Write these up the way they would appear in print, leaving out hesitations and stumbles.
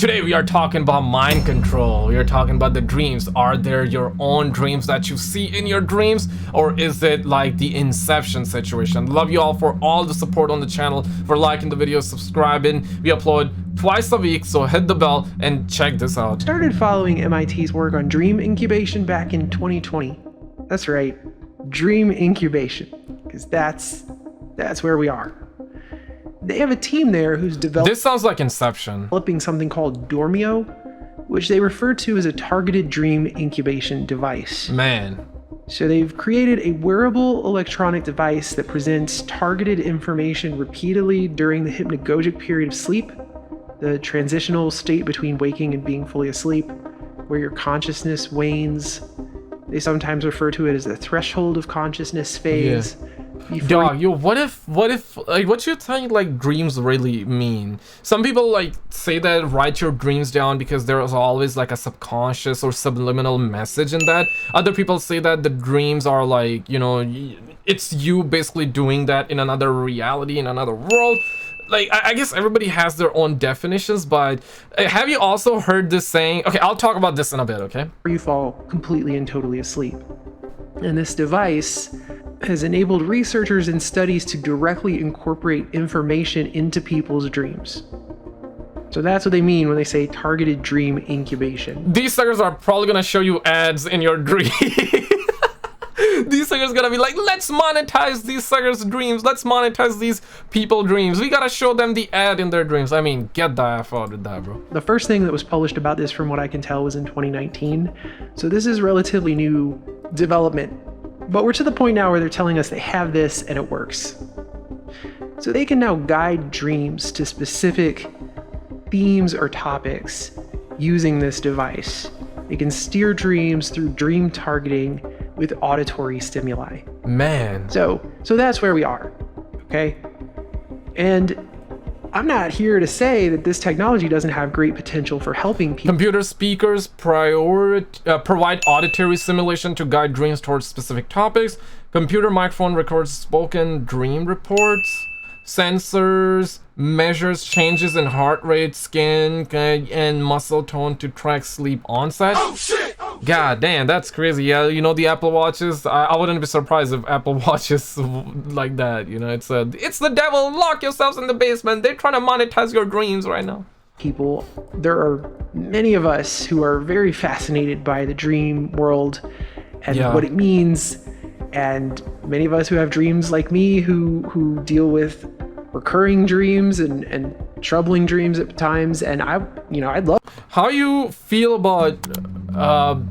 Today we are talking about mind control. We are talking about the dreams. Are there your own dreams that you see in your dreams, or is it like the Inception situation? Love you all for all the support on the channel, for liking the video, subscribing. We upload twice a week, so hit the bell and check this out. Started following MIT's work on dream incubation back in 2020. That's right, dream incubation, because that's where we are. They have a team there who's This sounds like Inception. developing something called Dormio, which they refer to as a targeted dream incubation device. Man. So they've created a wearable electronic device that presents targeted information repeatedly during the hypnagogic period of sleep, the transitional state between waking and being fully asleep, where your consciousness wanes. They sometimes refer to it as the threshold of consciousness phase. Yeah. Dog, yo, what if like, what you think like dreams really mean? Some people like say that write your dreams down because there is always like a subconscious or subliminal message in that. Other people say that the dreams are like, you know, it's you basically doing that in another reality, in another world. Like, I guess everybody has their own definitions, but have you also heard this saying? Okay, I'll talk about this in a bit, okay? You fall completely and totally asleep. And this device has enabled researchers and studies to directly incorporate information into people's dreams. So that's what they mean when they say targeted dream incubation. These suckers are probably gonna show you ads in your dream. These suckers gonna be like, let's monetize these suckers' dreams. Let's monetize these people dreams. We gotta show them the ad in their dreams. I mean, get the F out with that, bro. The first thing that was published about this, from what I can tell, was in 2019. So this is relatively new development. But we're to the point now where they're telling us they have this and it works. So they can now guide dreams to specific themes or topics using this device. They can steer dreams through dream targeting with auditory stimuli. Man. So that's where we are, okay? And I'm not here to say that this technology doesn't have great potential for helping people. Computer speakers provide auditory simulation to guide dreams towards specific topics. Computer microphone records spoken dream reports. Sensors measures changes in heart rate, skin, and muscle tone to track sleep onset. Oh shit! God damn, that's crazy. Yeah, you know, the Apple Watches, I wouldn't be surprised if Apple Watches like that, you know. It's the devil. Lock yourselves in the basement. They're trying to monetize your dreams right now. People, there are many of us who are very fascinated by the dream world and what it means, and many of us who have dreams like me who deal with recurring dreams and troubling dreams at times, and I'd love. How you feel about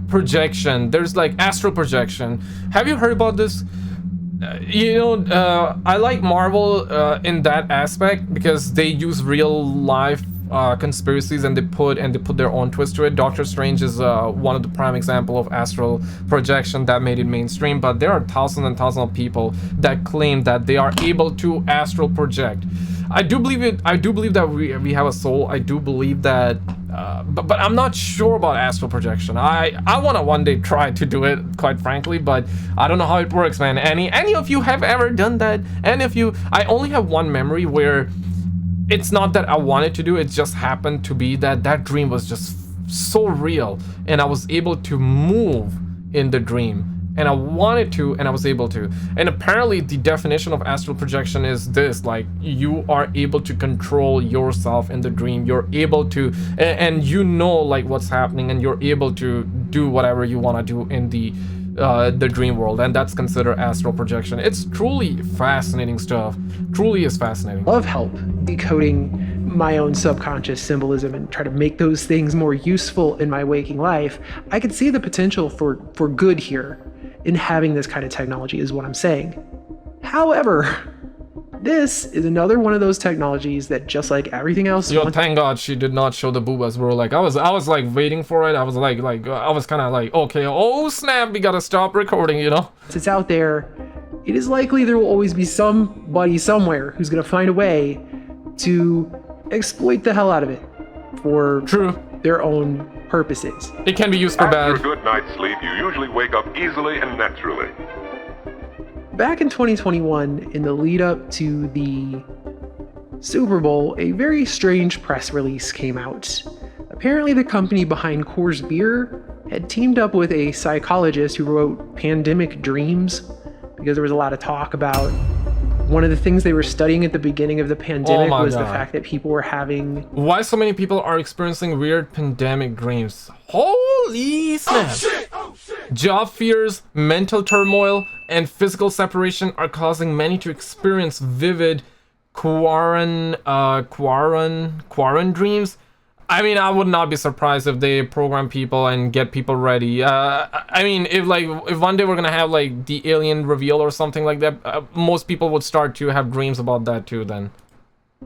projection? There's like astral projection. Have you heard about this? I like Marvel in that aspect because they use real life conspiracies and they put their own twist to it. Doctor Strange is one of the prime example of astral projection that made it mainstream, but there are thousands and thousands of people that claim that they are able to astral project. I do believe it. I do believe that we have a soul. I do believe that, but I'm not sure about astral projection. I want to one day try to do it, quite frankly, but I don't know how it works, man. Any of you have ever done that? Any of you? I only have one memory where it's not that I wanted to do it, just happened to be that dream was just so real, and I was able to move in the dream. And I wanted to, and I was able to. And apparently the definition of astral projection is this, like, you are able to control yourself in the dream. You're able to, and you know like what's happening, and you're able to do whatever you want to do in the dream world, and that's considered astral projection. It's truly fascinating stuff. Truly is fascinating. Love help decoding my own subconscious symbolism and try to make those things more useful in my waking life. I could see the potential for good here in having this kind of technology, is what I'm saying. However, this is another one of those technologies that, just like everything else, yo, thank God she did not show the boobas, bro. Like I was like waiting for it. I was like I was kind of like, okay, oh snap, we gotta stop recording, you know. It's out there. It is likely there will always be somebody somewhere who's gonna find a way to exploit the hell out of it for their own purposes. It can be used for bad. After a good night's sleep, you usually wake up easily and naturally. Back in 2021, in the lead up to the Super Bowl, a very strange press release came out Apparently, the company behind Coors Beer had teamed up with a psychologist who wrote Pandemic Dreams, because there was a lot of talk about one of the things they were studying at the beginning of the pandemic was the fact that people were having... Why so many people are experiencing weird pandemic dreams? Holy snap! Oh shit! Job fears, mental turmoil, and physical separation are causing many to experience vivid quarantine dreams. I mean, I would not be surprised if they program people and get people ready. I mean, if one day we're gonna have like the alien reveal or something like that, most people would start to have dreams about that too then.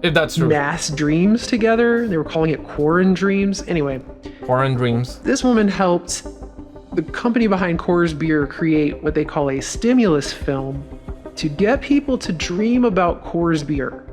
If that's true. Mass dreams together. They were calling it quarantine dreams. Anyway. Quarantine dreams. This woman helped the company behind Coors Beer create what they call a stimulus film to get people to dream about Coors Beer.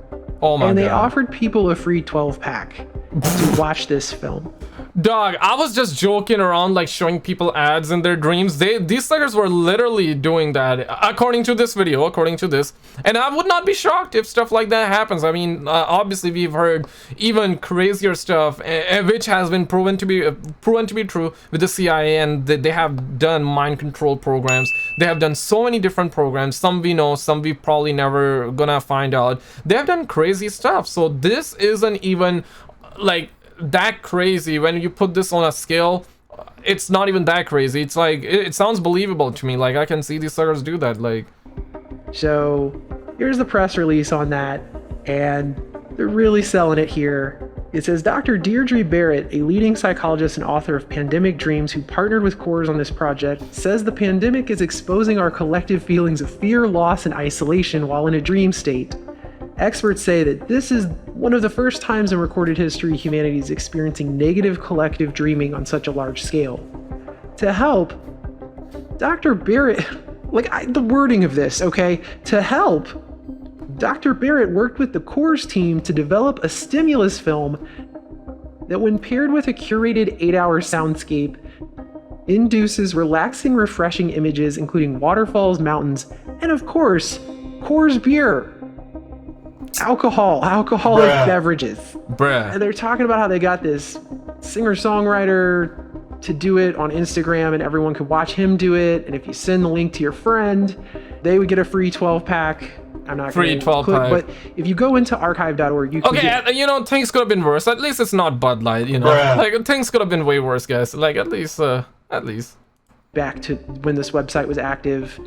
Oh my God. And they offered people a free 12-pack to watch this film. Dog, I was just joking around, like showing people ads in their dreams. These suckers were literally doing that, according to this video, and I would not be shocked if stuff like that happens. I mean, obviously we've heard even crazier stuff, which has been proven to be true with the CIA, and they have done mind control programs. They have done so many different programs. Some we know, some we probably never gonna find out. They have done crazy stuff. So this isn't even like that crazy. When you put this on a scale, it's not even that crazy. It's like it sounds believable to me. Like I can see these suckers do that. Like, so here's the press release on that, and they're really selling it here. It says Dr. Deirdre Barrett, a leading psychologist and author of Pandemic Dreams who partnered with Coors on this project, says the pandemic is exposing our collective feelings of fear, loss, and isolation while in a dream state. Experts say that this is one of the first times in recorded history humanity is experiencing negative collective dreaming on such a large scale. To help, Dr. Barrett, the wording of this, okay? To help, Dr. Barrett worked with the Coors team to develop a stimulus film that, when paired with a curated 8-hour soundscape, induces relaxing, refreshing images, including waterfalls, mountains, and of course, Coors Beer. Alcoholic beverages. And they're talking about how they got this singer-songwriter to do it on Instagram, and everyone could watch him do it. And if you send the link to your friend, they would get a free 12-pack. I'm not free 12-pack. But if you go into archive.org, you can get... you know, things could have been worse. At least it's not Bud Light, you know. Like, things could have been way worse, guys. Like, at least. Back to when this website was active.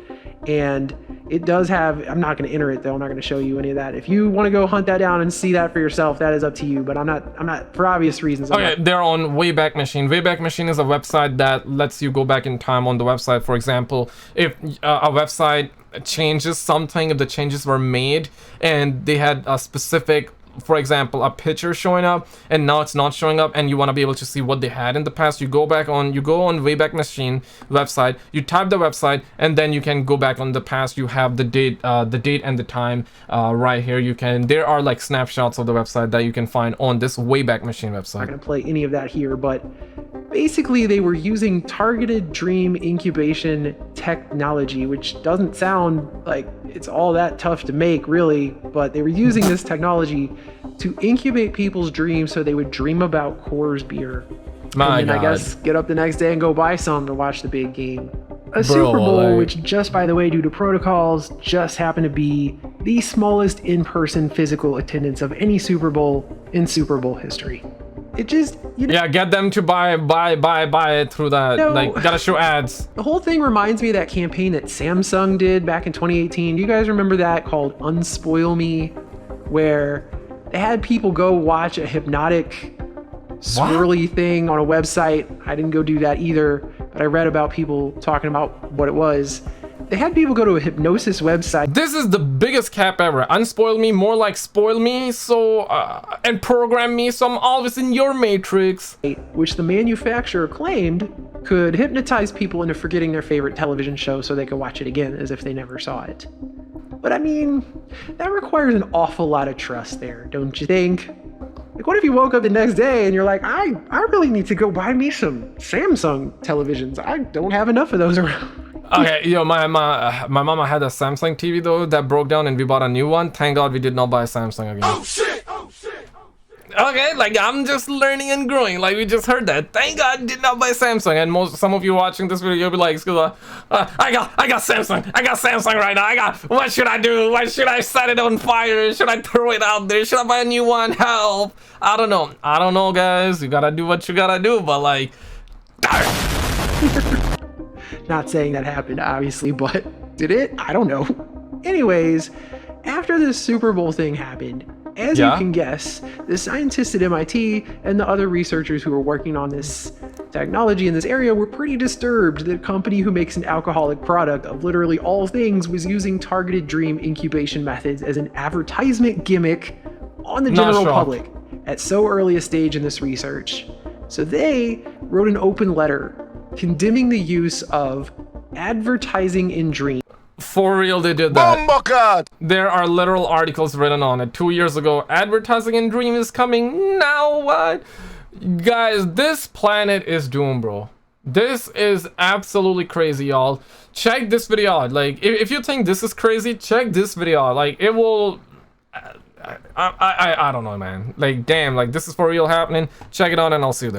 And it does have, I'm not going to enter it though, I'm not going to show you any of that. If you want to go hunt that down and see that for yourself, that is up to you, but I'm not for obvious reasons. They're on Wayback Machine. Wayback Machine is a website that lets you go back in time on the website. For example, if a website changes something, if the changes were made and they had a specific, for example, a picture showing up and now it's not showing up, and you want to be able to see what they had in the past, you go on Wayback Machine website, you type the website, and then you can go back on the past. You have the date and the time right here. There are like snapshots of the website that you can find on this Wayback Machine website. I'm not gonna play any of that here, but basically they were using targeted dream incubation technology, which doesn't sound like it's all that tough to make, really, but they were using this technology to incubate people's dreams so they would dream about Coors Beer. And I guess get up the next day and go buy some to watch the big game. Super Bowl, which just by the way, due to protocols, just happened to be the smallest in-person physical attendance of any Super Bowl in Super Bowl history. It just, get them to buy it through that. Like, gotta show ads. The whole thing reminds me of that campaign that Samsung did back in 2018. Do you guys remember that, called Unspoil Me, where they had people go watch a hypnotic swirly thing on a website? I didn't go do that either, but I read about people talking about what it was. They had people go to a hypnosis website. This is the biggest cap ever. Unspoil me, more like spoil me, so and program me so I'm always in your matrix. Which the manufacturer claimed could hypnotize people into forgetting their favorite television show so they could watch it again as if they never saw it. But I mean, that requires an awful lot of trust there, don't you think? Like, what if you woke up the next day and you're like, I really need to go buy me some Samsung televisions. I don't have enough of those around. Okay, my mama had a Samsung TV though that broke down, and we bought a new one. Thank God we did not buy a Samsung again. Oh shit! Okay, like I'm just learning and growing. Like we just heard that. Thank God did not buy Samsung. And some of you watching this video, you'll be like, I got Samsung. I got Samsung right now. What should I do? Why should I set it on fire? Should I throw it out there? Should I buy a new one? Help! I don't know, guys. You gotta do what you gotta do. But like, Not saying that happened, obviously, but did it? I don't know. Anyways, after this Super Bowl thing happened, as you can guess, the scientists at MIT and the other researchers who were working on this technology in this area were pretty disturbed that a company who makes an alcoholic product of literally all things was using targeted dream incubation methods as an advertisement gimmick on the general public at so early a stage in this research. So they wrote an open letter condemning the use of advertising in dreams. for real, they did that. There are literal articles written on it. 2 years ago, advertising in dream is coming. Now what? Guys, this planet is doomed, bro. This is absolutely crazy, y'all. Check this video out. Like, if you think this is crazy, check this video out. Like, it will... I don't know, man. Like, damn, like, this is for real happening. Check it out, and I'll see you there.